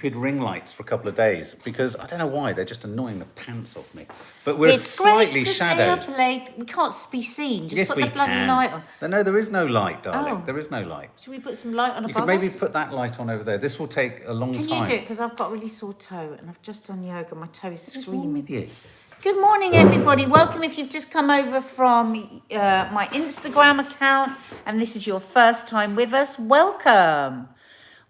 stupid ring lights for a couple of days because I don't know why, they're just annoying the pants off me. But we're slightly shadowed. Stay up late. We can't be seen. Just Yes, put we the bloody can. light on. No, there is no light, darling. Oh. There is no light. Should we put some light on above You could maybe us? put that light on over there. This will take a long time. Can you do it? Because I've got a really sore toe and I've just done yoga. My toe is What's wrong screaming. with you? Good morning, everybody. Welcome if you've just come over from my Instagram account and this is your first time with us. Welcome.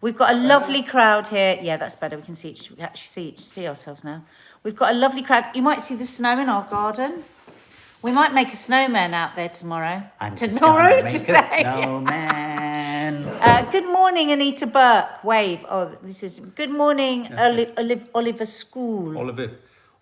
We've got a lovely crowd here. Yeah, that's better. We can see we actually see ourselves now. We've got a lovely crowd. You might see the snow in our garden. We might make a snowman out there tomorrow. Tomorrow, today. Snowman. Good morning, Anita Burke. Wave. Oh, this is good morning, Oliver School.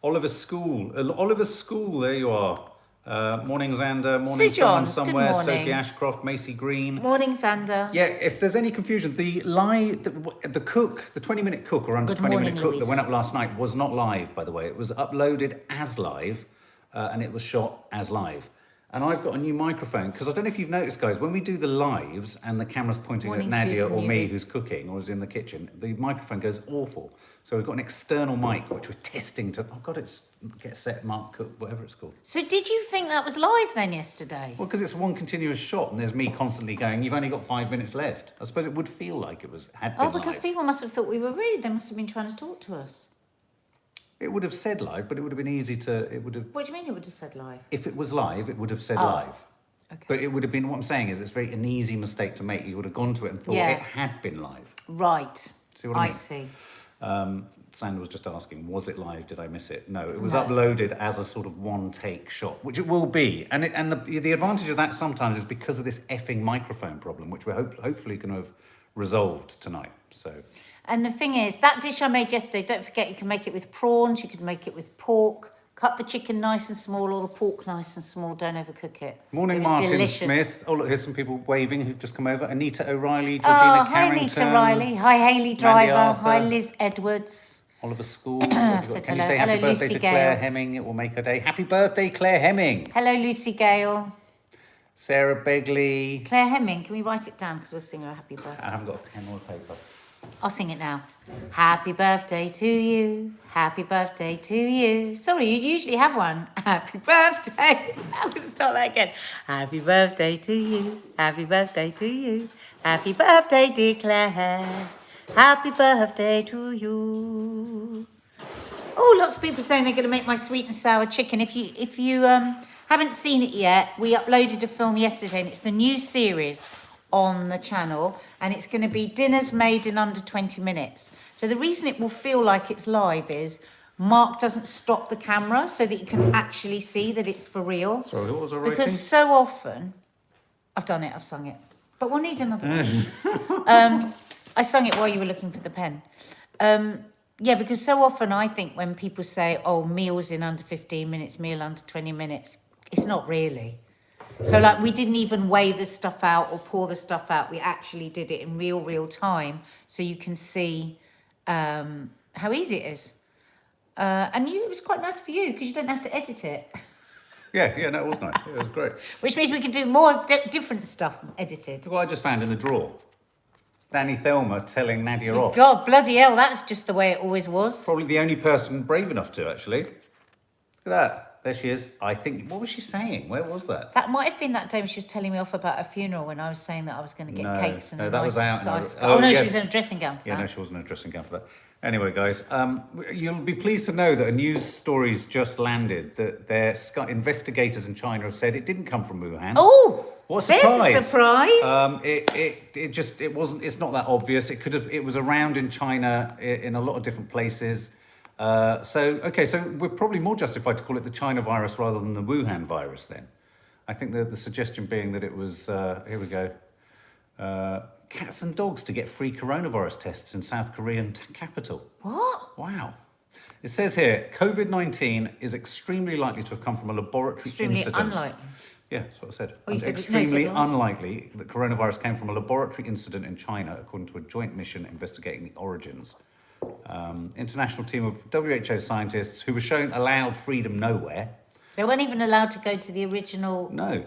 Oliver School, there you are. Morning, Xander. Morning, Sue someone Johns, somewhere. good morning. Sophie Ashcroft, Macy Green. Morning, Xander. Yeah, if there's any confusion, the 20-minute cook or under 20-minute cook that went up last night was not live, by the way. It was uploaded as live and it was shot as live. And I've got a new microphone because I don't know if you've noticed, guys, when we do the lives and the camera's pointing at Nadia or me who's cooking or is in the kitchen, the microphone goes awful. So we've got an external mic which we're testing to, oh God, it's get set, mark, cook, whatever it's called. So did you think that was live then yesterday? Well, because it's one continuous shot and there's me constantly going, you've only got 5 minutes left. I suppose it would feel like had been because live. people must have thought we were rude. They must have been trying to talk to us. It would have said live, but it would have been easy to, What do you mean it would have said live? If it was live, it would have said live. Okay. But it would have been, what I'm saying is it's an easy mistake to make. You would have gone to it and thought it had been live. Right. See what I mean? I see. Sandra was just asking, was it live? Did I miss it? No, it was uploaded as a sort of one-take shot, which it will be. And the advantage of that sometimes is because of this effing microphone problem, which we're hopefully going to have resolved tonight. So. And the thing is, that dish I made yesterday, don't forget you can make it with prawns, you could make it with pork. Cut the chicken nice and small or the pork nice and small. Don't overcook it. Morning, Martin delicious. Smith. Oh, look, here's some people waving who've just come over. Anita O'Reilly, Georgina Hi, Carrington. Anita Riley. Hi, Hayley Driver. Hi, Liz Edwards. Oliver School. Can you say hello, happy birthday Lucy to Gale. Claire Hemming? It will make her day. Happy birthday, Claire Hemming. Hello, Lucy Gale. Sarah Begley. Claire Hemming. Can we write it down because we'll sing her a happy birthday? I haven't got a pen or a paper. I'll sing it now. Happy birthday to you. Happy birthday to you. Sorry, you'd usually have one. Happy birthday. I'm going to start that again. Happy birthday to you. Happy birthday to you. Happy birthday, dear Claire. Happy birthday to you. Oh, lots of people saying they're going to make my sweet and sour chicken. If you haven't seen it yet, we uploaded a film yesterday and it's the new series on the channel and it's going to be dinners made in under 20 minutes. So the reason it will feel like it's live is Mark doesn't stop the camera so that you can actually see that it's for real. Sorry, what was I writing? Because so often, I've done it, I've sung it, but we'll need another one. I sung it while you were looking for the pen. Yeah, because so often I think when people say, oh, meals in under 15 minutes, meal under 20 minutes, it's not really. So like we didn't even weigh the stuff out or pour the stuff out. We actually did it in real time so you can see how easy it is. And it was quite nice for you because you don't have to edit it. Yeah, no, it was nice. It was great. Which means we can do more different stuff edited. What I just found in the drawer. Danny Thelma telling Nadia off. God, bloody hell, that's just the way it always was. Probably the only person brave enough to, actually. Look at that. There she is. I think, what was she saying? Where was that? That might have been that day when she was telling me off about a funeral when I was saying that I was going to get cakes and no, a that nice, was out. nice... Oh, no, yes. she was in a dressing gown for that. Yeah, no, she wasn't in a dressing gown for that. Anyway, guys, you'll be pleased to know that a news story's just landed that their investigators in China have said it didn't come from Wuhan. Oh, what a surprise! There's a surprise. It wasn't. It's not that obvious. It was around in China in a lot of different places. So we're probably more justified to call it the China virus rather than the Wuhan virus. Then, I think the suggestion being that it was. Here we go. Cats and dogs to get free coronavirus tests in South Korean capital. What? Wow. It says here, COVID-19 is extremely likely to have come from a laboratory incident. Extremely unlikely. Yeah, that's what I said. Oh, you said extremely unlikely that coronavirus came from a laboratory incident in China, according to a joint mission investigating the origins. International team of WHO scientists who were allowed freedom nowhere. They weren't even allowed to go to the original... No.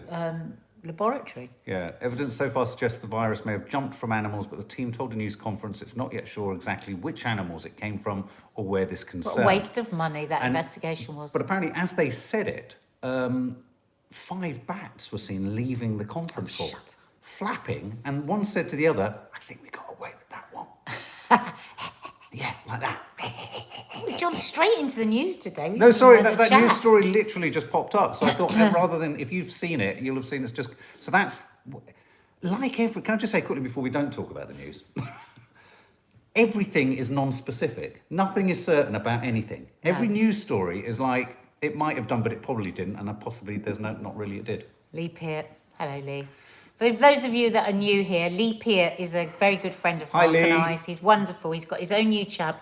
laboratory. Yeah, evidence so far suggests the virus may have jumped from animals, but the team told a news conference it's not yet sure exactly which animals it came from or where this What concerned. a waste of money that investigation was. But apparently, as they said it, 5 bats were seen leaving the conference hall, flapping, and one said to the other, I think we got away with that one. Yeah, like that. We jumped straight into the news today. No, sorry, that news story literally just popped up. So I thought, rather than, if you've seen it, you'll have seen it's just... So that's, like every... Can I just say quickly before we don't talk about the news? Everything is non-specific. Nothing is certain about anything. No. Every news story is like, it might have done, but it probably didn't. And possibly there's not really it did. Leepierre. Hello, Lee. For those of you that are new here, Leepierre is a very good friend of Mark and I's. He's wonderful. He's got his own YouTube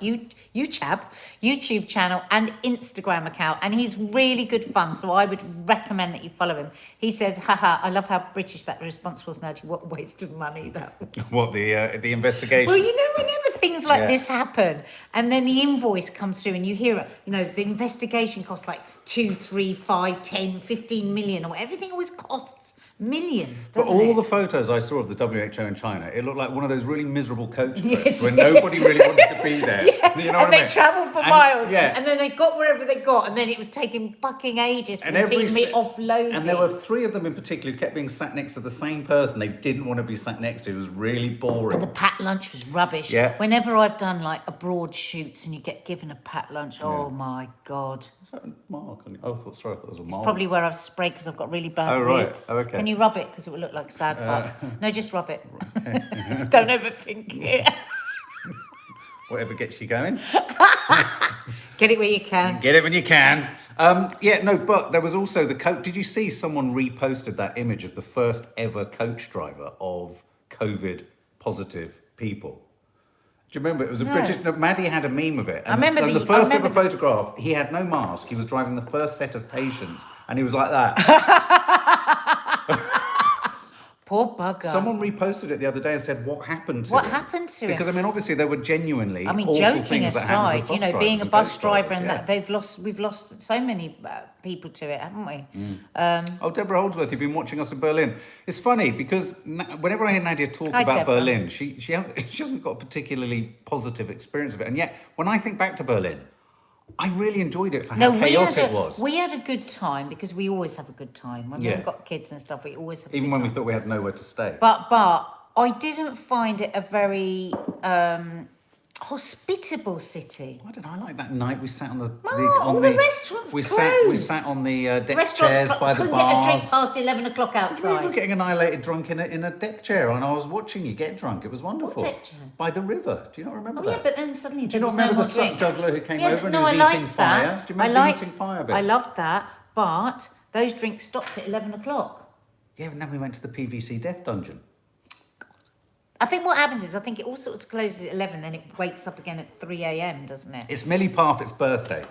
channel and Instagram account, and he's really good fun. So I would recommend that you follow him. He says, haha, I love how British that response was, Nadia. What a waste of money that was. What, the investigation? Well, you know, whenever things like this happen, and then the invoice comes through and you hear it, you know, the investigation costs like 2, 3, 5, 10, 15 million, or everything always costs millions, doesn't it? But all it? the photos I saw of the WHO in China, it looked like one of those really miserable coach trips where nobody really wanted to be there. You know what I mean? They travelled for miles, and then they got wherever they got, and then it was taking fucking ages for the team to be offloaded. And there were 3 of them in particular who kept being sat next to the same person they didn't want to be sat next to. It was really boring. And the packed lunch was rubbish. Yeah. Whenever I've done like abroad shoots and you get given a packed lunch, oh my God. Was that a mark? Oh, I thought it was a mark. It's probably where I've sprayed because I've got really burnt ribs. Oh, okay. Can you rub it? Because it will look like sad fuck. No, just rub it. Don't overthink it. Whatever gets you going. Get it where you can. Get it when you can. But there was also the coach. Did you see someone reposted that image of the first ever coach driver of COVID positive people? Do you remember? It was a British... No, Maddie had a meme of it. And I remember the first ever photograph, he had no mask. He was driving the first set of patients and he was like that. Poor bugger. Someone reposted it the other day and said, what happened to him? What happened to him? Because, I mean, obviously there were genuinely awful joking things aside, that happened with being a bus driver and that we've lost so many people to it, haven't we? Deborah Holdsworth, you've been watching us in Berlin. It's funny because whenever I hear Nadia talk about Deborah. Berlin, she hasn't got a particularly positive experience of it. And yet, when I think back to Berlin, I really enjoyed it for how chaotic it was. We had a good time because we always have a good time. When we've got kids and stuff, we always have Even when we thought we had nowhere to stay. But I didn't find it a very hospitable city. I don't know, I like that night we sat on the... the restaurants we closed. sat on the deck chairs by the bars. Couldn't get a drink past 11 o'clock outside. We were getting annihilated drunk in a deck chair and I was watching you get drunk. It was wonderful. What deck chair? By the river. Do you not remember that? Yeah, but then suddenly Do you not remember the suck juggler who came over and he was eating liked fire? that. Do you remember eating fire bit? I loved that, but those drinks stopped at 11 o'clock. Yeah, and then we went to the PVC death dungeon. I think what happens is, it all sorts of closes at 11, then it wakes up again at 3 a.m, doesn't it? It's Millie Parfitt's birthday.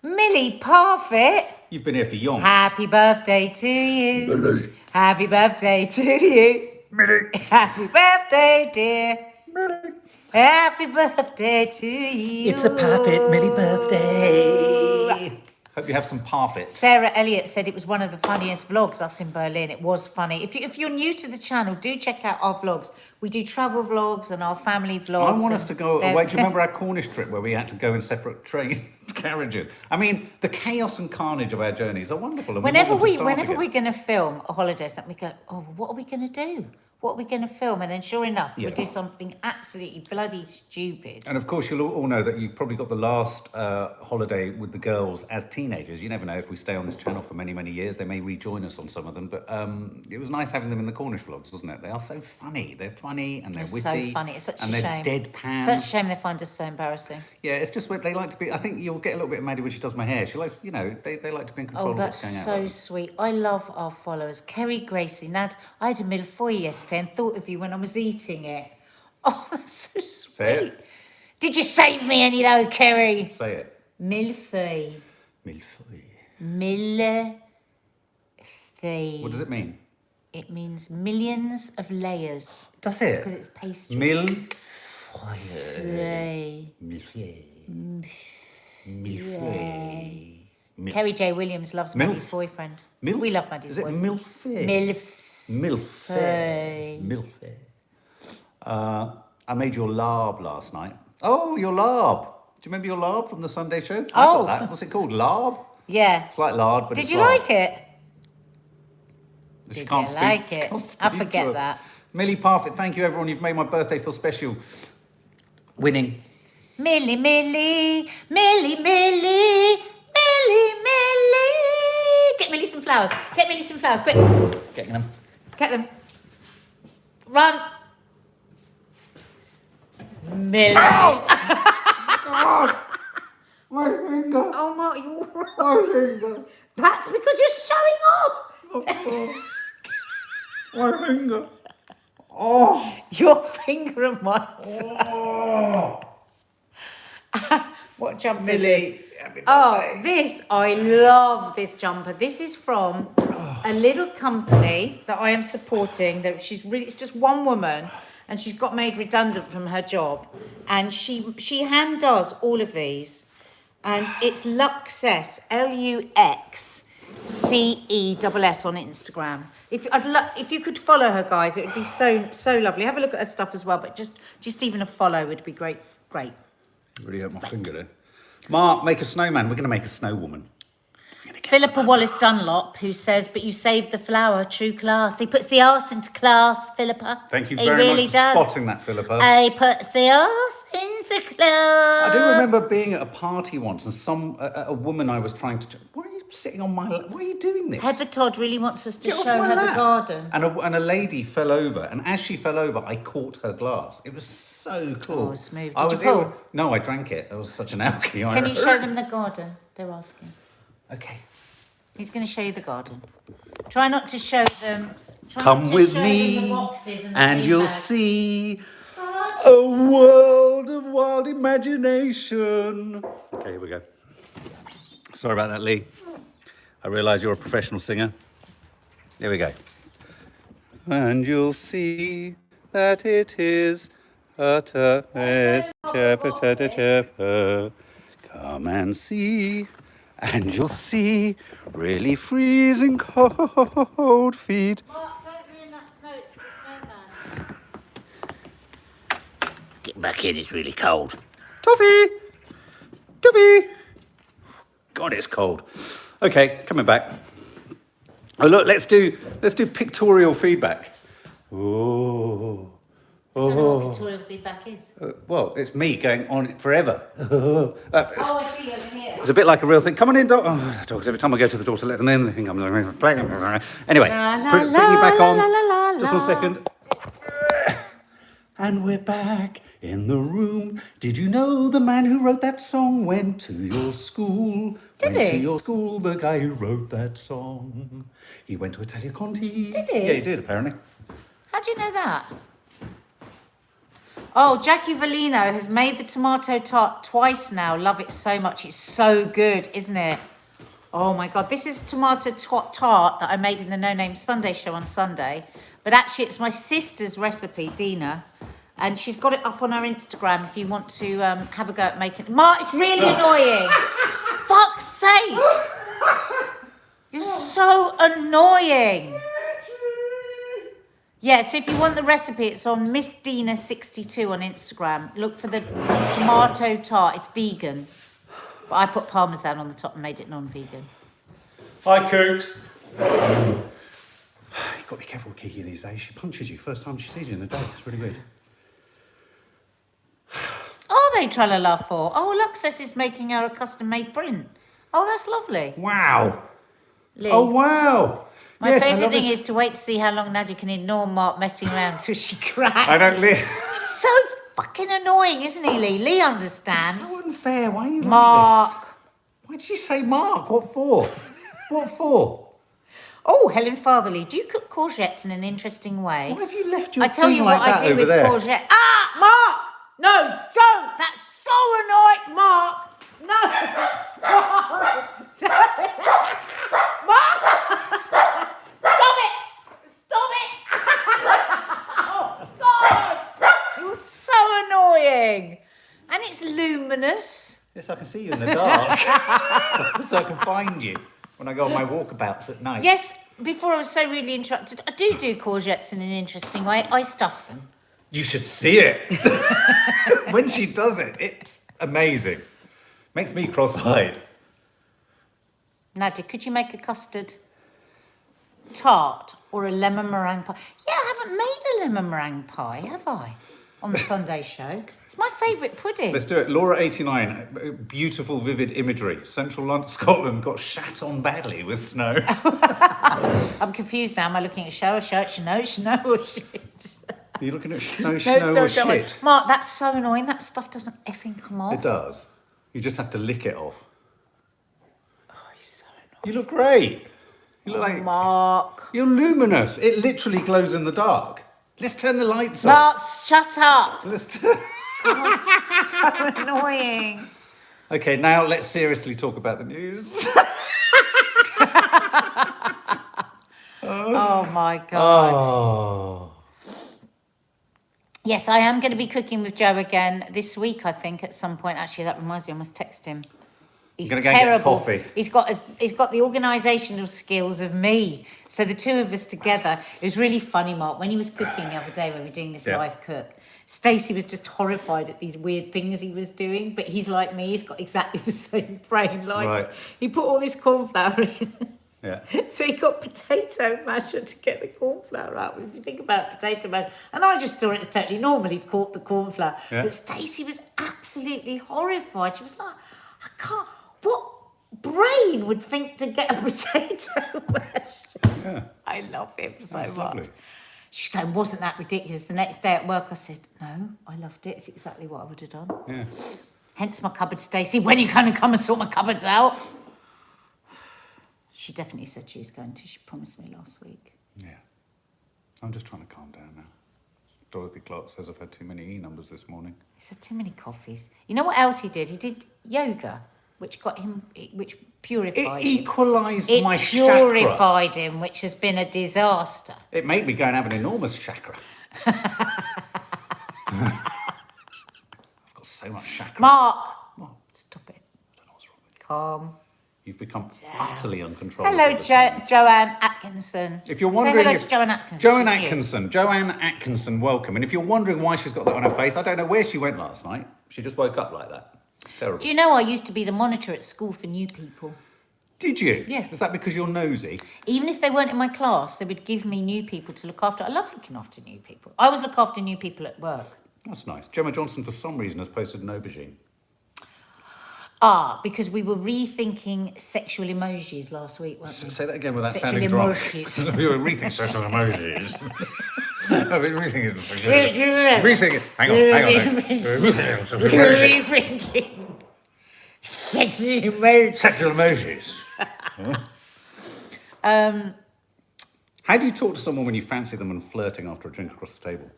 Millie Parfitt? You've been here for yonks. Happy birthday to you. Millie. Happy birthday to you. Millie. Happy birthday, dear. Millie. Happy birthday to you. It's a Parfitt Millie birthday. Hope you have some Parfits. Sarah Elliott said it was one of the funniest vlogs, us in Berlin. It was funny. If you're new to the channel, do check out our vlogs. We do travel vlogs and our family vlogs. I want us to go away. Do you remember our Cornish trip where we had to go in separate train carriages? I mean, the chaos and carnage of our journeys are wonderful. And whenever we're going to film a holiday, we go, oh, what are we going to do? What are we going to film? And then sure enough, we do something absolutely bloody stupid. And of course, you'll all know that you probably got the last holiday with the girls as teenagers. You never know, if we stay on this channel for many, many years, they may rejoin us on some of them. But it was nice having them in the Cornish vlogs, wasn't it? They are so funny. They're funny and they're witty. So funny. It's such a shame. And they're deadpan. Such a shame they find us so embarrassing. Yeah, it's just they like to be... I think you'll get a little bit of Maddie when she does my hair. She likes, they like to be in control of what's going on. Oh, that's so sweet. I love our followers. Kerry Gracie. Nad, I had a millefeuille yesterday and thought of you when I was eating it. Oh, that's so sweet. Say it. Did you save me any though, Kerry? Say it. Millefeuille. Millefeuille. Millefeuille. What does it mean? It means millions of layers. Does it? Because it's pastry. Millefeuille. Millefeuille. Kerry J. Williams loves Maddie's boyfriend. Milf? We love Maddie's boyfriend. Is it Millefeuille? Milfair. Milfair. I made your larb last night. Oh, your larb. Do you remember your larb from the Sunday show? I got that. What's it called? Larb? Yeah. It's like lard, but Did it's you larb. like it? She Did can't you speak. like it? Can't speak I to forget us. that. Millie Parfit, thank you everyone. You've made my birthday feel special. Winning. Millie, Millie, Millie, Millie, Millie, Millie. Get Millie some flowers. Get Millie some flowers, quick. Getting them. Get them. Run. Millie. God! My finger. Oh, Mark, you're right. My finger. That's because you're showing off. My finger. Oh. Your finger and mine. Oh. What jumper? Millie. Happy Oh, birthday. this, I love this jumper. This is from a little company that I am supporting. That it's just one woman, and she's got made redundant from her job, and she hand does all of these, and it's Luxess, LUXCESS on Instagram. If you could follow her, guys, it would be so lovely. Have a look at her stuff as well, but just even a follow would be great. Really hurt my finger there. Mark, make a snowman. We're going to make a snow woman. Philippa Wallace Dunlop, who says, "But you saved the flower, true class." He puts the arse into class, Philippa. Thank you He very really much for does. spotting that, Philippa. He puts the arse into class. I do remember being at a party once and a woman I was trying to... Why are you sitting on my lap? Why are you doing this? Heather Todd really wants us to Get off show my her the lap. garden. And a lady fell over, and as she fell over, I caught her glass. It was so cool. Oh, smooth. I Did was you pull? ill. No, I drank it. I was such an alky. Can you show them the garden? They're asking. Okay. He's going to show you the garden. Try not to show them. Come with me, the boxes and, and the you'll green see a world of wild imagination. Okay, here we go. Sorry about that, Lee. I realise you're a professional singer. Here we go. And you'll see that it is come and see, and you'll see really freezing cold feet. Mark, don't ruin that snow. It's for the snowman. Get back in, it's really cold. Toffee! Toffee! God, it's cold. Okay, coming back. Oh, look, let's do pictorial feedback. Oh. I don't know what pictorial feedback is. Well, it's me going on forever. Oh, I see over here. It's a bit like a real thing. Come on in, dog. Oh, dogs, every time I go to the door to let them in, they think I'm... Anyway, bring me back on. Just 1 second. And we're back in the room. Did you know the man who wrote that song went to your school? Did Went he? to your school, the guy who wrote that song. He went to Italia Conti. Did he? Yeah, he did, apparently. How do you know that? Oh, Jackie Valino has made the tomato tart twice now. Love it so much. It's so good, isn't it? Oh my God. This is tomato tart that I made in the No Name Sunday show on Sunday. But actually, it's my sister's recipe, Dina. And she's got it up on her Instagram if you want to have a go at making it. Mark, it's really annoying. Fuck's sake. You're so annoying. Yeah, so if you want the recipe, it's on Miss Dina62 on Instagram. Look for the tomato tart. It's vegan. But I put parmesan on the top and made it non-vegan. Hi, Kooks. You've got to be careful with Kiki these days. She punches you first time she sees you in the day. It's really weird. Oh, they tra-la-la for. Oh, Luxess is making her a custom-made print. Oh, that's lovely. Wow. Lee. Oh, wow. My Yes, I favourite love thing this. is to wait to see how long Nadia can ignore Mark messing around till she cracks. I don't live. So fucking annoying, isn't he, Lee? Lee understands. So unfair. Why are you Mark. like this? Why did you say Mark? What for? What for? Oh, Helen Fatherley, do you cook courgettes in an interesting way? Why have you left your I tell thing you like what that I do over with there? courgette. Ah, Mark! No, don't! That's so annoying, Mark! No! Mark! Stop it! Stop it! Oh, God! You're so annoying! And it's luminous. Yes, I can see you in the dark. So I can find you when I go on my walkabouts at night. Yes, before I was so really interrupted, I do courgettes in an interesting way. I stuff them. You should see it. When she does it, it's amazing. Makes me cross-eyed. Nadia, could you make a custard tart or a lemon meringue pie? Yeah, I haven't made a lemon meringue pie, have I? On the Sunday show. It's my favourite pudding. Let's do it. Laura 89, beautiful, vivid imagery. Central London, Scotland got shat on badly with snow. I'm confused now. Am I looking at show or shirt? Snow or shit? Are you looking at snow or shit? Mark, that's so annoying. That stuff doesn't effing come off. It does. You just have to lick it off. Oh, he's so annoying. You look great. You look like... Mark. You're luminous. It literally glows in the dark. Let's turn the lights Mark, shut up. Let's God, it's so annoying. Okay, now let's seriously talk about the news. Oh, my God. Oh. Yes, I am going to be cooking with Joe again this week, I think, at some point. Actually, that reminds me, I must text him. He's Gonna go and get terrible. coffee. He's got the organisational skills of me. So the two of us together, it was really funny, Mark. When he was cooking the other day, when we were doing this live cook, Stacey was just horrified at these weird things he was doing. But he's like me; he's got exactly the same brain. Like he put all this corn flour in. Yeah. So he got potato masher to get the corn flour out. If you think about potato masher, and I just thought it was totally normal. He'd caught the corn flour, but Stacey was absolutely horrified. She was like, "I can't. What brain would think to get a potato masher?" Yeah. I love him so That's much. lovely. She's going, "Wasn't that ridiculous?" The next day at work, I said, "No, I loved it. It's exactly what I would have done." Yeah. Hence my cupboard, Stacey. When are you going to come and sort my cupboards out? She definitely said she was going to. She promised me last week. Yeah. I'm just trying to calm down now. Dorothy Clark says I've had too many E numbers this morning. He said too many coffees. You know what else he did? He did yoga, which purified It him. equalised my It chakra. purified him, which has been a disaster. It made me go and have an enormous chakra. I've got so much chakra. Mark! What? Stop it. I don't know what's wrong with you. Calm. You've become utterly uncontrollable. Hello, Joanne Atkinson. If you're Say wondering, hello to Joanne Atkinson. Joanne Atkinson, welcome. And if you're wondering why she's got that on her face, I don't know where she went last night. She just woke up like that. Terrible. Do you know I used to be the monitor at school for new people? Did you? Yeah. Was that because you're nosy? Even if they weren't in my class, they would give me new people to look after. I love looking after new people. I always look after new people at work. That's nice. Gemma Johnson, for some reason, has posted an aubergine. Because we were rethinking sexual emojis last week, weren't we? Say that again without Sexual sounding drunk. emojis. We were rethinking sexual emojis. Rethinking. Hang on. Rethinking sexual emojis. Rethinking sexual emojis. Sexual emojis. How do you talk to someone when you fancy them and flirting after a drink across the table?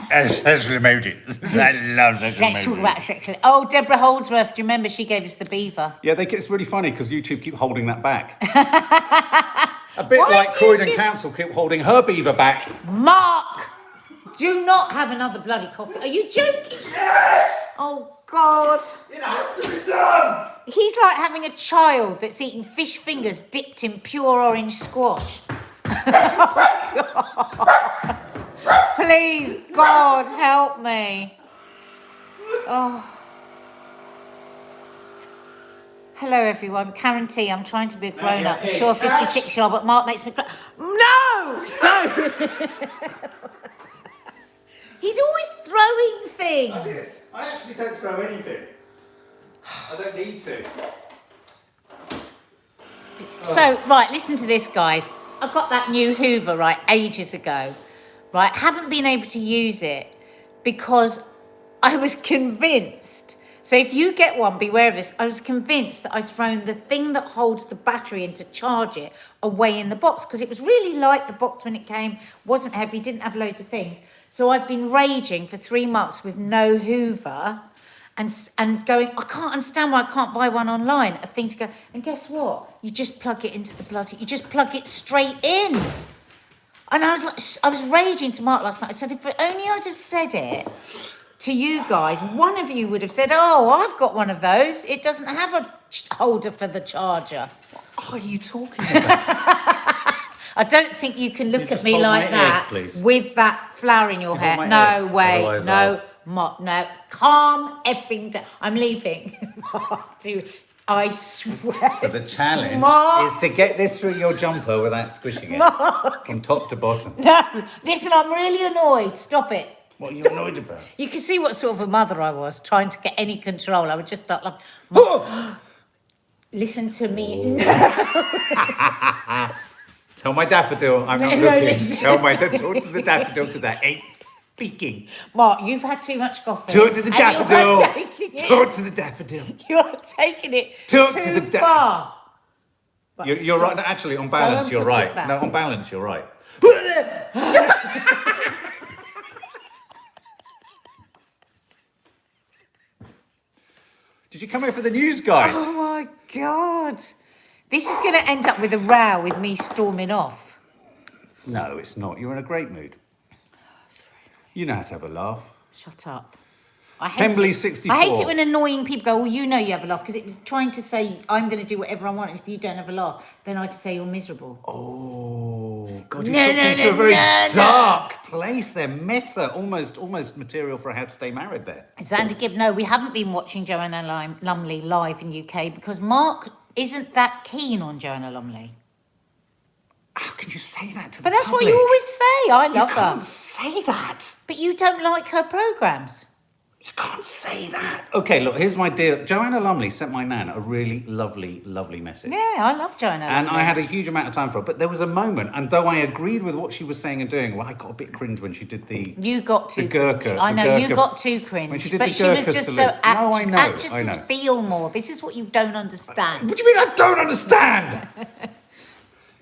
Sexual emojis. I love sexual Let's talk emojis. about sexual... Oh, Deborah Holdsworth, do you remember she gave us the Beaver? Yeah, it's really funny because YouTube keep holding that back. A bit Why like Croydon YouTube? Council keep holding her Beaver back. Mark! Do not have another bloody coffee. Are you joking? Yes! Oh, God. It has to be done! He's like having a child that's eating fish fingers dipped in pure orange squash. God. Please, God, help me. Oh. Hello, everyone. Karen T. I'm trying to be a grown-up. Hey, Mature 56-year-old, but Mark makes me cry. No! Don't! He's always throwing things. I actually don't throw anything. I don't need to. So, right, listen to this, guys. I got that new Hoover, right, ages ago. Right, haven't been able to use it because I was convinced. So if you get one, beware of this. I was convinced that I'd thrown the thing that holds the battery in to charge it away in the box because it was really light, the box when it came, wasn't heavy, didn't have loads of things. So I've been raging for 3 months with no Hoover and going, I can't understand why I can't buy one online, a thing to go. And guess what? You just plug it into the bloody, you just plug it straight in. And I was raging to Mark last night. I said, if only I'd have said it to you guys, one of you would have said, oh, I've got one of those. It doesn't have a holder for the charger. What are you talking about? I don't think you can look You at just me hold like my that egg, please. with that flower in your You hold hair. my No egg, way. otherwise No. No. Calm effing down. I'm leaving. Dude, I swear. So the challenge Mark. is to get this through your jumper without squishing it. Mark. From top to bottom. No. Listen, I'm really annoyed. Stop it. What are you annoyed about? You can see what sort of a mother I was, trying to get any control. I would just start like, listen to me. Tell my daffodil I'm not No, looking. listen. Talk to the daffodil because I ain't speaking. Mark, you've had too much coffee. Talk to the and you're daffodil. taking it- Talk to the daffodil. You're taking it Talk too to the far. But You're right. stop. No, actually, on Go balance, and you're put it right. back. No, on balance, you're right. Did you come here for the news, guys? Oh my God. This is going to end up with a row with me storming off. No, it's not. You're in a great mood. You know how to have a laugh. Shut up. I hate Pemberley it. 64. I hate it when annoying people go, well, you know you have a laugh, because it was trying to say, I'm going to do whatever I want, and if you don't have a laugh, then I can say you're miserable. Oh, God, you No, took no, things no, to a very no, no. dark place there. Meta, almost material for How to Stay Married there. Xander Gibb, no, we haven't been watching Joanna Lumley live in UK because Mark isn't that keen on Joanna Lumley. How can you say that to the But that's public? what you always say. I love You her. can't say that. But you don't like her programmes. You can't say that. Okay, look, here's my deal. Joanna Lumley sent my nan a really lovely message. Yeah, I love Joanna And Lumley. I had a huge amount of time for it. But there was a moment, and though I agreed with what she was saying and doing, well, I got a bit cringe when she did the... You got too the Gurkha. cringe. I the know, Gurkha- you got too cringe. When she did but the she was Gurkha just salute. so apt. No, I know, Actresses I know. feel more. This is what you don't understand. What do you mean I don't understand?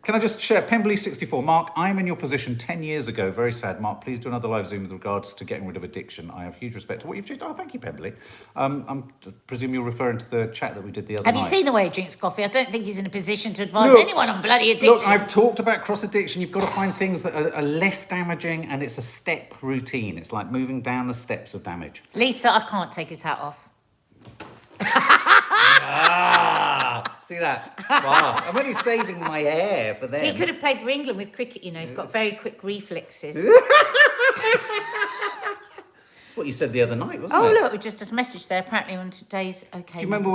Can I just share? Pemberley 64. Mark, I'm in your position 10 years ago. Very sad. Mark, please do another live Zoom with regards to getting rid of addiction. I have huge respect to what you've just... Oh, thank you, Pemberley. I presume you're referring to the chat that we did the other Have night. you seen the way he drinks coffee? I don't think he's in a position to advise Look, anyone on bloody addiction. Look, I've talked about cross-addiction. You've got to find things that are less damaging, and it's a step routine. It's like moving down the steps of damage. Lisa, I can't take his hat off. See that? Wow. I'm only saving my hair for them. He could have played for England with cricket, you know. He's got very quick reflexes. That's what you said the other night, wasn't it? Oh, look, we just had a message there, apparently on today's OK. Do you remember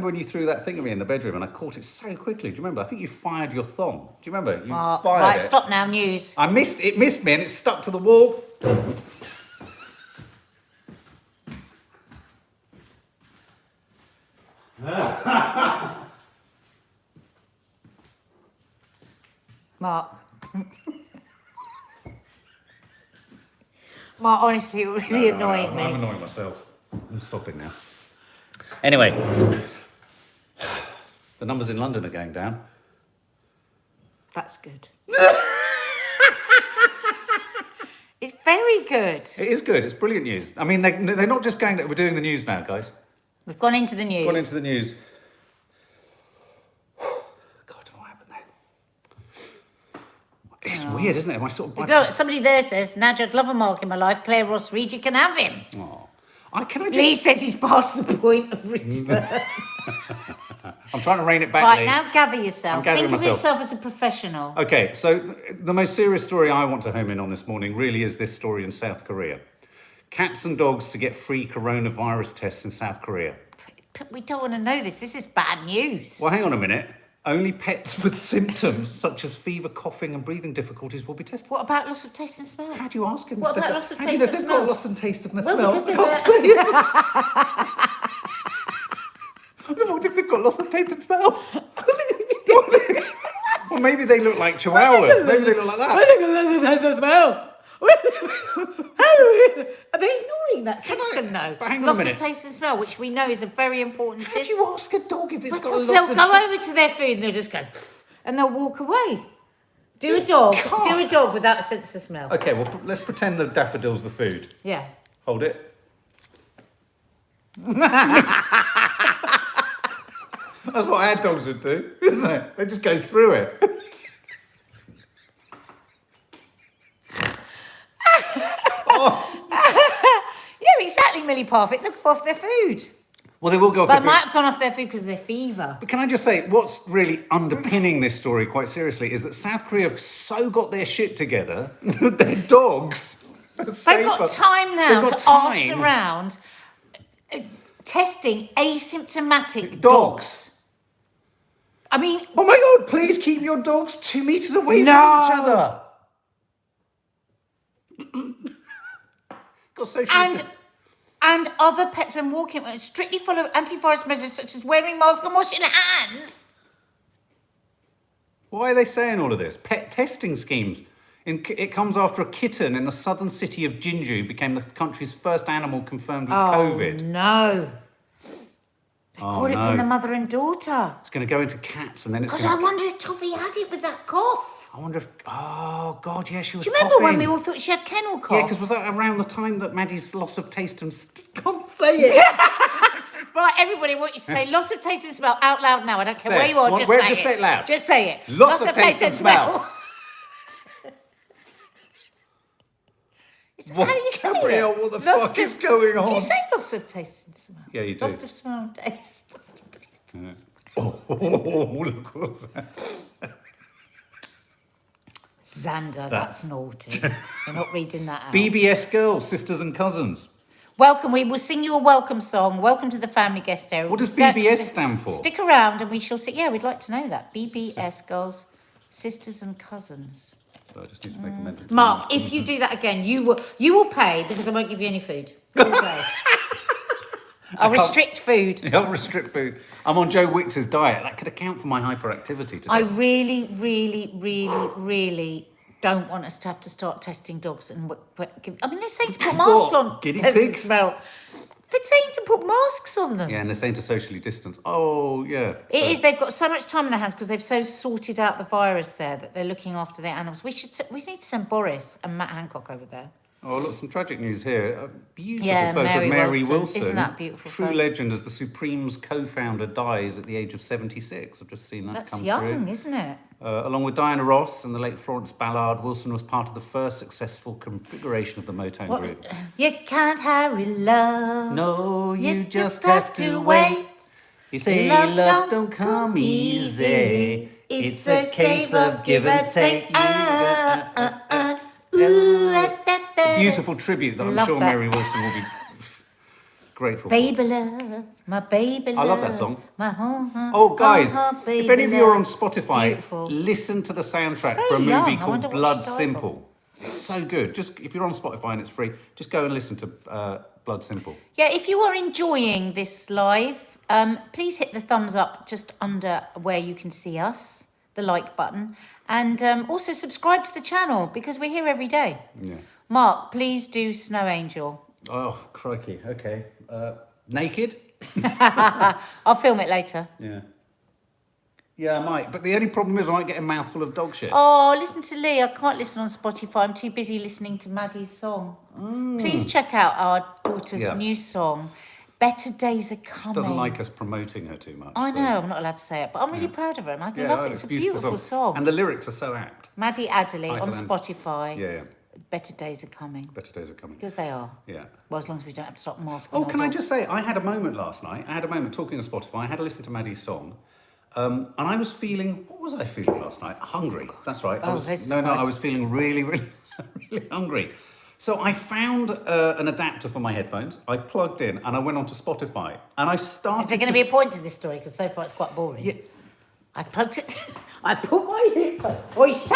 when you threw that thing at me in the bedroom and I caught it so quickly? Do you remember? I think you fired your thong. Do you remember? You fired right, it. stop now, news. I missed it. Missed me and it stuck to the wall. Mark. Mark, honestly, you're really annoying me. I'm annoying myself. I'm stopping now. Anyway, the numbers in London are going down. That's good. It's very good. It is good. It's brilliant news. I mean, they're not just going... We're doing the news now, guys. We've gone into the news. Gone into the news. God, I don't know what happened there. It's weird, isn't it? Am I sort of... Look, somebody there says, Nadia, I'd love a Mark in my life. Claire Ross Reed, you can have him. Can I just... Lee says he's past the point of return. I'm trying to rein it back, Right, Lee. now gather yourself. I'm gathering Think of myself. yourself as a professional. Okay, so the most serious story I want to home in on this morning really is this story in South Korea. Cats and dogs to get free coronavirus tests in South Korea. But we don't want to know this. This is bad news. Well, hang on a minute. Only pets with symptoms such as fever, coughing and breathing difficulties will be tested. What about loss of taste and smell? How do you ask them? What if they've about got- loss of how do you taste know and if they've got smell? loss and taste of Well, smell? because I they're can't say it. What if they've got loss of taste and smell? Well, maybe they look like chihuahuas. Maybe they look like that. Are they ignoring that symptom though? But hang on a Loss of minute. taste and smell, which we know is a very important How do system. you ask a dog if it's got a Because loss they'll of go taste? over to their food and they'll just go, and they'll walk away. Do a dog without a sense of smell. Okay, well, let's pretend the daffodil's the food. Yeah. Hold it. That's what our dogs would do, isn't it? They just go through it. Yeah, exactly, Millie Parfitt. They'll go off their food. Well, they will go off They their might food. have gone off their food because of their fever. But can I just say, what's really underpinning this story quite seriously is that South Korea have so got their shit together that their dogs are They've safer. got time now They've got to arse time. around testing asymptomatic Dogs. I mean, Oh my God, please keep your dogs 2 meters away No. from each other. Got social and other pets when walking strictly follow antivirus measures such as wearing masks and washing hands. Why are they saying all of this? Pet testing schemes. It comes after a kitten in the southern city of Jinju became the country's first animal confirmed with COVID. No. They Oh, caught it from no. the mother and daughter. It's going to go into cats and then it's Because going I to... wonder if Toffee had it with that cough. I wonder if... Oh, God, yeah, she was Do you remember when coughing. we all thought she had kennel cough? Yeah, because was that around the time that Maddie's loss of taste and... Can't say it! Right, everybody, what you say, loss of taste and smell out loud now. I don't care Say where it. you are, Well, just where- say just it. say it loud. Just say it. Loss of taste and smell. How do you say Gabrielle, it? what the Loss fuck is of- going on? Do you say loss of taste and smell? Yeah, you do. Loss of smell and taste. Loss of taste. Yeah. Oh, look what's that. Xander, that's naughty. You're not reading that out. BBS Girls, Sisters and Cousins. Welcome. We will sing you a welcome song. Welcome to the family guest area. What does BBS stand for? Stick around and we shall sing. Yeah, we'd like to know that. BBS, girls, sisters and cousins. So I just need to make a mental Mark, if you do that again, you will pay because I won't give you any food. You will pay. I'll restrict food. I'll restrict food. I'm on Joe Wicks's diet. That could account for my hyperactivity today. I really, really, really, really don't want us to have to start testing dogs. And I mean, they're saying to put masks on. Guinea Test pigs? smell. They're saying to put masks on them. Yeah, and they're saying to socially distance. Oh, yeah. It is. They've got so much time in their hands because they've so sorted out the virus there that they're looking after their animals. We need to send Boris and Matt Hancock over there. Oh, look, some tragic news here. A beautiful Yeah, photo Mary of Mary Wilson. Wilson. Isn't that beautiful True photo? legend as the Supreme's co-founder dies at the age of 76. I've just seen that That's come young, through. isn't it? Along with Diana Ross and the late Florence Ballard, Wilson was part of the first successful configuration of the Motown group. You can't hurry love. No, you just have to wait. You say love don't come easy. It's a case of give and take. Beautiful tribute that I'm Love sure that. Mary Wilson will be grateful Baby love, my baby love. I love that song. My home, Oh, guys, baby if any of you are on love. Spotify, Beautiful. listen to the soundtrack It's for a very young. movie I called wonder what Blood she died Simple. It's so good. Just if you're on Spotify and it's free, just go and listen to Blood Simple. Yeah, if you are enjoying this live, please hit the thumbs up just under where you can see us, the like button, and also subscribe to the channel because we're here every day. Yeah. Mark, please do Snow Angel. Oh, crikey. Okay. Naked? I'll film it later. Yeah. Yeah, I might. But the only problem is I might get a mouthful of dog shit. Oh, listen to Lee. I can't listen on Spotify. I'm too busy listening to Maddie's song. Please check out our daughter's new song, Better Days Are Coming. Doesn't like us promoting her too much. I so- know, I'm not allowed to say it, but I'm really proud of her and I Yeah, love it. It's a beautiful song. And the lyrics are so apt. Maddie Adderley on Idle and- Spotify. Yeah. Better Days Are Coming. Better days are coming. Because they are. Yeah. Well, as long as we don't have to stop masking. Oh, our can I dogs. just say, I had a moment last night. I had a moment talking to Spotify. I had to listen to Maddie's song. And I was feeling, what was I feeling last night? Hungry. That's right. Oh, that's I surprising. was feeling really, really, really hungry. So I found an adapter for my headphones. I plugged in and I went onto Spotify. And I started Is there going to be a point to this story? Because so far it's quite boring. Yeah. I plugged it. I put my headphones.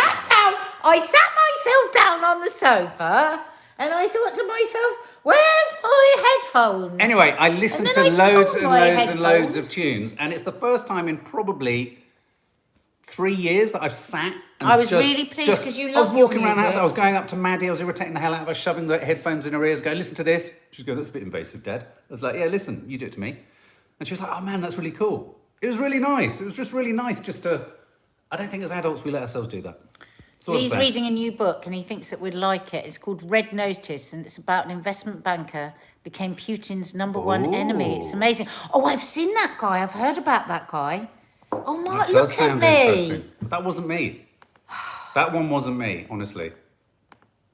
I sat myself down on the sofa and I thought to myself, where's my headphones? Anyway, I listened And to then I loads found and my loads and loads of headphones. tunes. And it's the first time in probably 3 years that I've sat and I was really pleased 'cause you I love was your walking around the house, music. I was going up to Maddie, I was irritating the hell out of her, shoving the headphones in her ears, going, listen to this. She's going, that's a bit invasive, Dad. I was like, yeah, listen, you do it to me. And she was like, oh man, that's really cool. It was really nice. It was just really nice just to, I don't think as adults we let ourselves do that. That's all I'm He's saying. reading a new book and he thinks that we'd like it. It's called Red Notice and it's about an investment banker became Putin's #1 enemy. It's Ooh. amazing. Oh, I've seen that guy. I've heard about that guy. Oh, Mark, That look does at sound me. interesting. That wasn't me. That one wasn't me, honestly.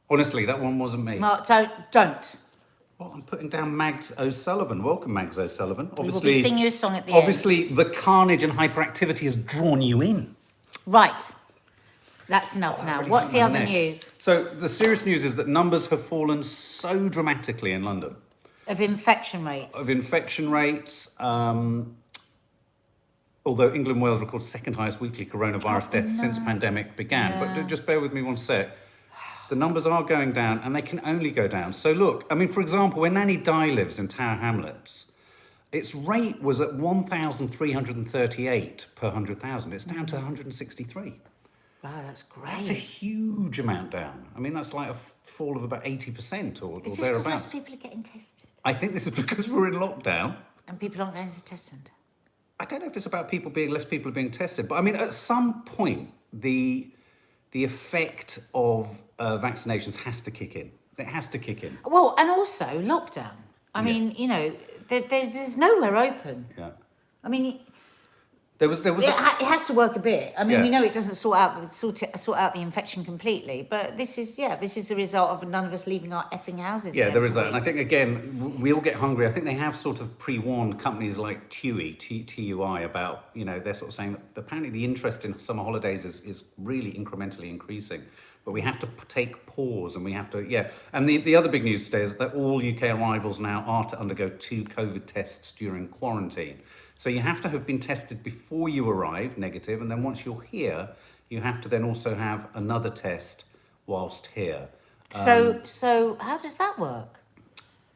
Honestly, that one wasn't me. Mark, don't. Well, I'm putting down Mags O'Sullivan. Welcome, Mags O'Sullivan. We will be singing you a song at the end. Obviously, the carnage and hyperactivity has drawn you in. Right. That's enough now. Really What's hit the my other neck. news? So the serious news is that numbers have fallen so dramatically in London. Of infection rates. Of infection rates, although England and Wales record second highest weekly coronavirus deaths since pandemic began. Yeah. But just bear with me one sec. The numbers are going down, and they can only go down. So look, I mean, for example, where Nanny Di lives in Tower Hamlets, its rate was at 1,338 per 100,000. It's down to 163. Wow, that's great. That's a huge amount down. I mean, that's like a fall of about 80% or Is this because thereabouts. less people are getting tested? I think this is because we're in lockdown. And people aren't going to the test centre? I don't know if it's about less people are being tested, but I mean, at some point, the effect of vaccinations has to kick in. It has to kick in. Well, and also lockdown. I mean, you know, there's nowhere open. Yeah. I mean, There was. it has to work a bit. I mean, Yeah. we know it doesn't sort out the infection completely, but this is the result of none of us leaving our effing houses. Yeah, again there is for that. And I weeks. think, again, we all get hungry. I think they have sort of pre-warned companies like TUI about, you know, they're sort of saying that apparently the interest in summer holidays is really incrementally increasing. But we have to take pause and we have to, yeah. And the other big news today is that all UK arrivals now are to undergo 2 COVID tests during quarantine. So you have to have been tested before you arrive, negative, and then once you're here, you have to then also have another test whilst here. So how does that work?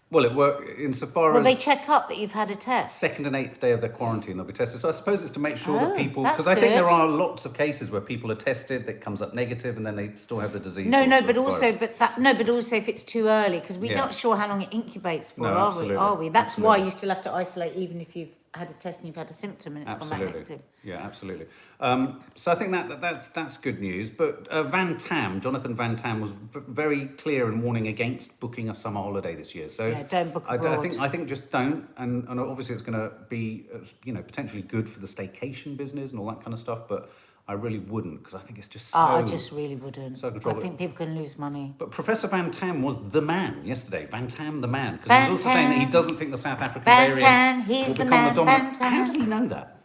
Well, it works insofar Well, as they check up that you've had a test. 2nd and 8th day of their quarantine, they'll be tested. So I suppose it's to make sure that people, that's because I think there good. are lots of cases where people are tested, that comes up negative, and then they still have the disease. No, or but the also, virus. but also if it's too early, because we're Yeah. not sure how long it incubates for, No, are absolutely. we? Are we? That's why Absolutely. you still have to isolate, even if you've had a test and you've had a symptom and it's gone back negative. Yeah, absolutely. So I think that's good news. But Jonathan Van Tam was very clear in warning against booking a summer holiday this year. So Yeah, don't book I abroad. think just don't. And obviously it's going to be potentially good for the staycation business and all that kind of stuff. But I really wouldn't, because I think it's just so. I just really wouldn't. so I controllable. think people can lose money. But Professor Van Tam was the man yesterday. Van Tam, the man. Because he Van was also saying that he Tam. doesn't think the South African Van variant Tam, he's will the become man, the dominant. Van Tam. How does he know that?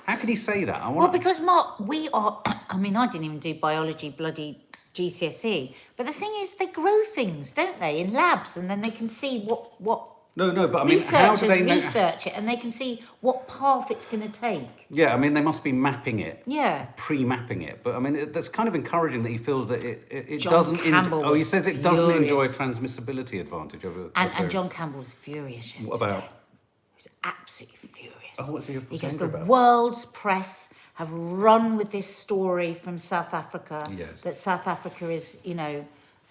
How can he say that? Well, because Mark, we are. I mean, I didn't even do biology, bloody GCSE. But the thing is, they grow things, don't they, in labs, and then they can see what. No, but I mean, how do Researchers they know? research it, and they can see what path it's going to take. Yeah, I mean, they must be mapping it. Yeah. Pre-mapping it, but I mean, that's kind of encouraging that he feels that it John doesn't. Campbell he was says it doesn't enjoy a furious. transmissibility advantage over. And John Campbell was furious yesterday. What about? He was absolutely furious. Oh, what's he He goes, angry the about? world's press have run with this story from South Africa, Yes. that South Africa is,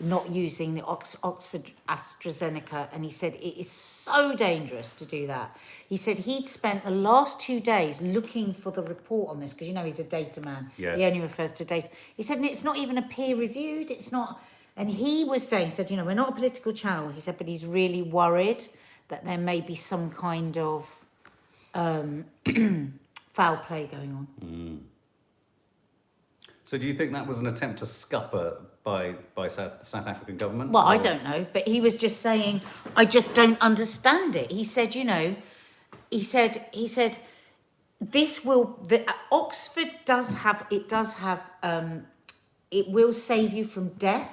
not using the Oxford AstraZeneca, and he said it is so dangerous to do that. He said he'd spent the last 2 days looking for the report on this, because he's a data man. Yeah. He only refers to data. He said, and it's not even a peer-reviewed, it's not... And he was saying, we're not a political channel, he said, but he's really worried that there may be some kind of foul play going on. So, do you think that was an attempt to scupper by South African government? Well, I Or- don't know, but he was just saying, I just don't understand it. He said, Oxford does have, it will save you from death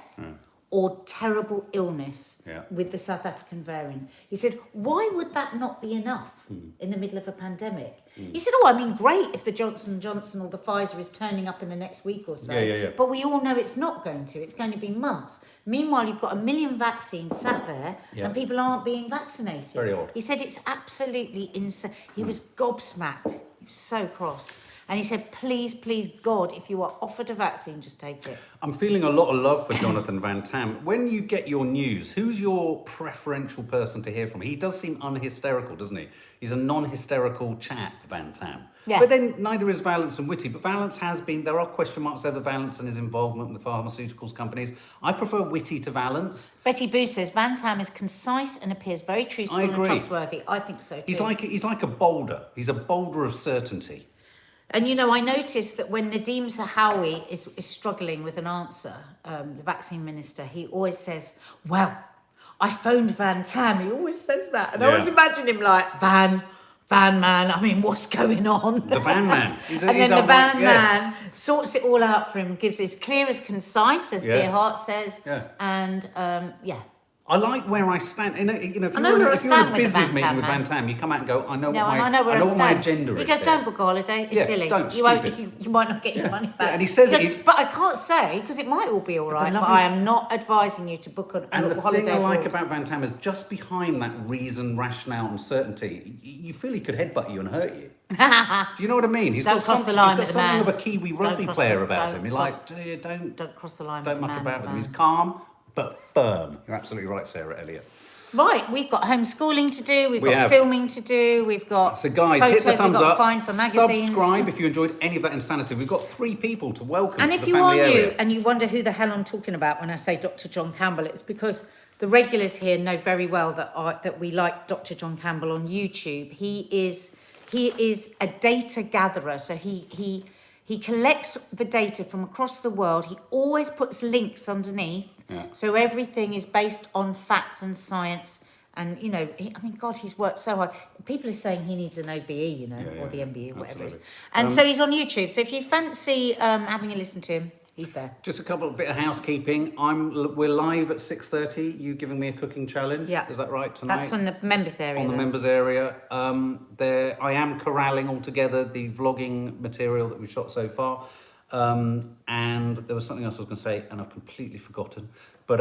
or terrible illness Yeah. with the South African variant. He said, why would that not be enough in the middle of a pandemic? He said, great if the Johnson & Johnson or the Pfizer is turning up in the next week or so. Yeah. But we all know it's not going to. It's going to be months. Meanwhile, you've got 1 million vaccines sat there and people aren't being vaccinated. Very odd. He said it's absolutely insane. He was gobsmacked. He was so cross. And he said, please, God, if you are offered a vaccine, just take it. I'm feeling a lot of love for Jonathan Van Tam. When you get your news, who's your preferential person to hear from? He does seem unhysterical, doesn't he? He's a non-hysterical chap, Van Tam. Yeah. But then neither is Valence and Whitty. But Valence has been, there are question marks over Valence and his involvement with pharmaceuticals companies. I prefer Whitty to Valence. Betty Booth says, Van Tam is concise and appears very truthful I and agree. trustworthy. I think so too. He's like a boulder. He's a boulder of certainty. And I noticed that when Nadeem Zahawi is struggling with an answer, the vaccine minister, he always says, well, I phoned Van Tam. He always says that. And I Yeah. always imagine him like, Van man, I mean, what's going on? The van man. And then the van man sorts it all out for him, gives it as clear as concise, as Dear Heart says. Yeah. And, I like where I stand. If you're I know where I in stand a with the business Van meeting Tam with man. Van Tam, you come out and go, I know no, what I know where I what my stand. agenda is. He goes, don't book a holiday. It's Yeah, silly. don't, You won't. stupid. You might not get your money back. Yeah, and he says Because- it- But I can't say because it might all be all right. But I am not advising you to book a And the holiday. thing I like abroad. about Van Tam is just behind that reason, rationale, and certainty, you feel he could headbutt you and hurt you. Do you know what I mean? He's Don't got cross the line he's got with the something man. of a Kiwi Don't rugby cross player the- about don't him. You're cross- like, don't cross the line. don't with the muck man, about with with him. the He's man. calm but firm. You're absolutely right, Sarah Elliott. Right, we've got homeschooling to do, we've We got have. filming to do, we've got So guys, photos hit the thumbs we've got up. to find for magazines. Subscribe if you enjoyed any of that insanity. We've got 3 people to welcome And to if the you are family new area. and you wonder who the hell I'm talking about when I say Dr. John Campbell, it's because the regulars here know very well that we like Dr. John Campbell on YouTube. He is a data gatherer, so he collects the data from across the world. He always puts links underneath, so everything is based on fact and science. And God, he's worked so hard. People are saying he needs an OBE, or the MBE, whatever it is. absolutely. And so he's on YouTube. So if you fancy having a listen to him, he's there. Just a bit of housekeeping. We're live at 6:30. You giving me a cooking challenge? Yeah. Is that right tonight? That's on the members area. On the though. members area. I am corralling all together the vlogging material that we've shot so far. And there was something else I was going to say, and I've completely forgotten. But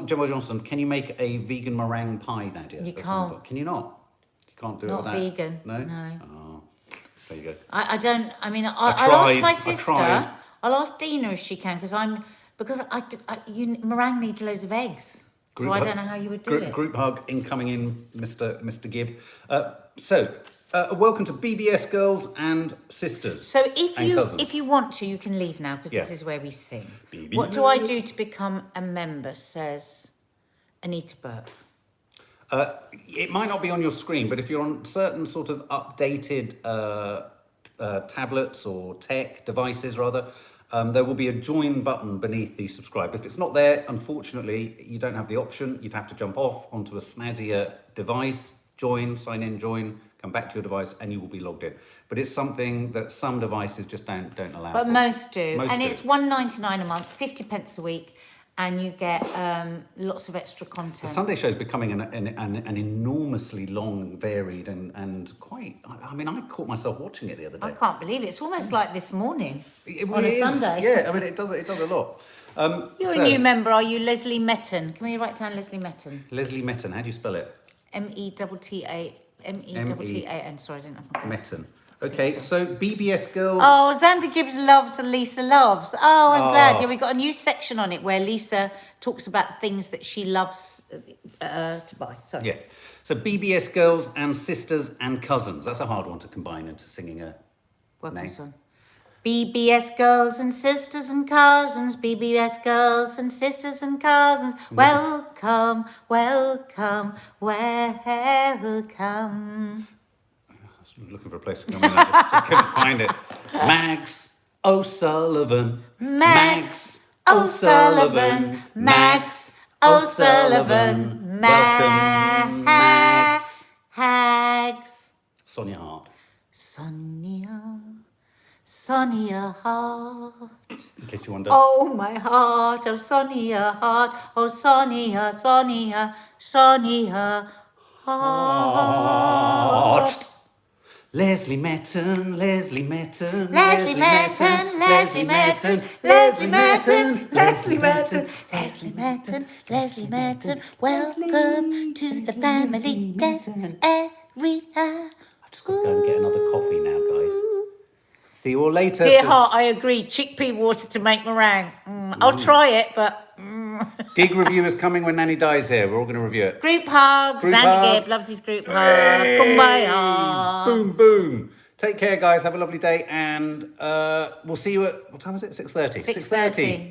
Gemma Johnson, can you make a vegan meringue pie, Nadia? You That's can't. on the book. Can you not? You can't do it Not with that? vegan. No. No. Oh, there you go. I don't. I mean, I'll tried, ask my I sister. tried. I'll ask Dina if she can, because meringue needs loads of eggs. So I don't know how you would do it. Group hug incoming in, Mr. Gibb. Welcome to BBS Girls and Sisters. So and cousins. if you want to, you can leave now because this Yeah. is where we sing. BB. What do I do to become a member? Says Anita Burke. It might not be on your screen, but if you're on certain sort of updated tablets or tech devices, rather, there will be a join button beneath the subscribe. If it's not there, unfortunately, you don't have the option. You'd have to jump off onto a snazzier device, sign in, join, come back to your device, and you will be logged in. But it's something that some devices just don't allow. But for. most do. Most and do. it's $1.99 a month, 50 pence a week, and you get lots of extra The content. Sunday show is becoming an enormously long, varied, and quite. I mean, I caught myself watching it the other day. I can't believe it. It's almost like this morning It on a is, Sunday. Yeah, I mean, it does a lot. You're So, a new member, are you? Leslie Metton. Can we write down Leslie Metton? Leslie Metton, how do you spell it? METTAN. Sorry, I didn't have my glasses. Metton. Okay, so BBS Girls. Oh, Xander Gibbs loves and Lisa loves. Oh, I'm glad. Oh. Yeah, we've got a new section on it where Lisa talks about things that she loves to buy. Sorry. Yeah. So BBS Girls and Sisters and Cousins. That's a hard one to combine into singing a Welcome, name. son. BBS girls and sisters and cousins, BBS girls and sisters and cousins, welcome, welcome, welcome. I was looking for a place to come in. I just couldn't find it. Max O'Sullivan. Max O'Sullivan, Max O'Sullivan, Welcome, Max. Hags. Sonia Hart. Sonia Hart. In case you wonder. Oh, my heart, oh, Sonia Hart, oh, Sonia Hart. Leslie Metton, Leslie Metton, Leslie Metton, Leslie Metton, Leslie Metton, Leslie Metton, welcome to the family guest area. I've just got to go and get another coffee now, guys. See you all later. Dear heart, I agree. Chickpea water to make meringue. I'll try it, but... Dig review is coming when Nanny dies here. We're all going to review it. Group hug. Group Xander hug. Gibb loves his group hug. Kumbaya. Boom, boom. Take care, guys. Have a lovely day. And we'll see you at, what time is it? 6:30. 6:30.